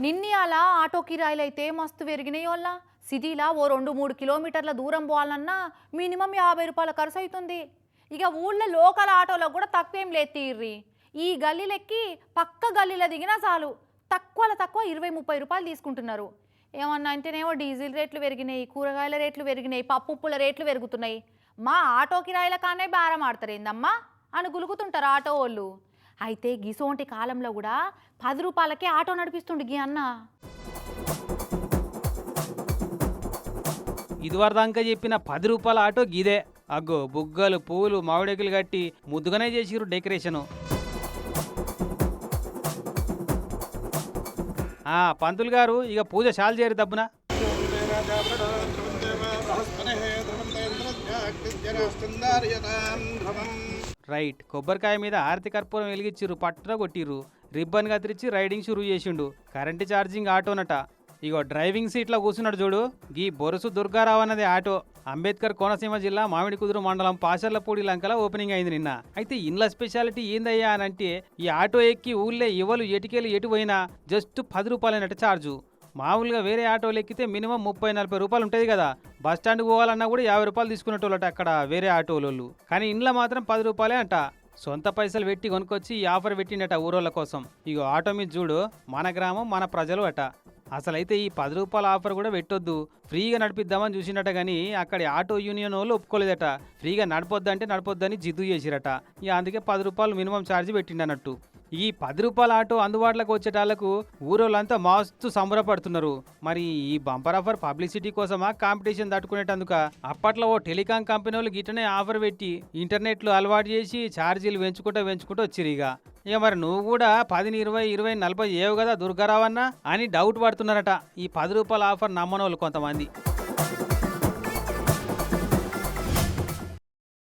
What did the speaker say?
నిన్నయాల auto కిరాయిలు అయితే మస్తు పెరిగినాయి వల్ల సిటీలా ఓ 2-3 కిలోమీటర్ల దూరం పోవాలన్నా మినిమం 50 రూపాయల ఖర్చు అవుతుంది. ఇక ఊళ్ళో లోకల్ ఆటోలకు కూడా తక్కువేం లేదు తీర్రి. ఈ గల్లీలెక్కి పక్క గల్లీలో దిగినా చాలు తక్కువ 20-30 రూపాయలు తీసుకుంటున్నారు. ఏమన్నా అంటేనేమో డీజిల్ రేట్లు పెరిగినాయి, కూరగాయల రేట్లు పెరిగినాయి, పప్పు ఉప్పుల రేట్లు పెరుగుతున్నాయి. మా ఆటో కిరాయిల కానే బేరం ఆడతారేందమ్మా అని గులుగుతుంటారు ఆటో వాళ్ళు. అయితే గిసోంటి కాలంలో కూడా 10 రూపాయలకే ఆటో నడిపిస్తుండు గీ అన్న. ఇదివరదాకా చెప్పిన 10 రూపాయల ఆటో గీదే. అగ్గో బుగ్గలు పూలు మామిడికులు కట్టి ముద్దుగానే చేసిరు డెకరేషను. పంతులు గారు ఇక పూజ చాలు చేయరు దబ్బున. రైట్, కొబ్బరికాయ మీద ఆరతి కర్పూరం వెలిగించిర్రు, పట్టున కొట్టిర్రు, రిబ్బన్ కత్తిరించి రైడింగ్ షురూ చేసిండు. కరెంటు ఛార్జింగ్ ఆటోనట. ఇగో డ్రైవింగ్ సీట్లో కూర్చున్నాడు చూడు, గీ బొరుసు దుర్గారావు అన్నది ఆటో. అంబేద్కర్ కోనసీమ జిల్లా మామిడికుదురు మండలం పాషర్లపూడి లంకల ఓపెనింగ్ అయింది నిన్న. అయితే ఇండ్ల స్పెషాలిటీ ఏందయ్యా అని అంటే, ఈ ఆటో ఎక్కి ఊళ్ళే ఎవరు ఎటుకెళ్ళి ఎటు పోయినా జస్ట్ 10 రూపాయలన్నట్టు ఛార్జు. మామూలుగా వేరే ఆటోలు ఎక్కితే మినిమం 30-40 రూపాయలు ఉంటుంది కదా. బస్ స్టాండ్కి పోవాలన్నా కూడా 50 రూపాయలు తీసుకునేటోళ్ళట అక్కడ వేరే ఆటోలు. కానీ ఇంట్లో మాత్రం 10 రూపాయలే అంట. సొంత పైసలు పెట్టి కొనుక్కొచ్చి ఈ ఆఫర్ పెట్టిండట ఊరోళ్ళ కోసం. ఇగో ఆటో మీద చూడు, మన గ్రామం మన ప్రజలు అట. అసలైతే ఈ 10 రూపాయల ఆఫర్ కూడా పెట్టొద్దు, ఫ్రీగా నడిపిద్దామని చూసిండట. కానీ అక్కడి ఆటో యూనియన్ వాళ్ళు ఒప్పుకోలేదట. ఫ్రీగా నడపొద్దంటే నడపొద్దని జిద్దు చేసిరట. ఇక అందుకే 10 రూపాయలు మినిమం ఛార్జ్ పెట్టిండన్నట్టు. ఈ 10 రూపాయల ఆటో అందుబాటులోకి వచ్చేటాళ్లకు ఊరోళ్ళంతా మస్తు సంబరపడుతున్నారు. మరి ఈ బంపర్ ఆఫర్ పబ్లిసిటీ కోసమా, కాంపిటీషన్ తట్టుకునేటందుక? అప్పట్లో ఓ టెలికాం కంపెనీ వాళ్ళు గిట్టనే ఆఫర్ పెట్టి ఇంటర్నెట్లో అలవాటు చేసి ఛార్జీలు పెంచుకుంటూ వచ్చిరు. ఇక మరి నువ్వు కూడా 10, 20, 40 ఏవు కదా దుర్గారావన్నా అని డౌట్ పడుతున్నారట ఈ 10 రూపాయల ఆఫర్ నమ్మనోళ్ళు కొంతమంది.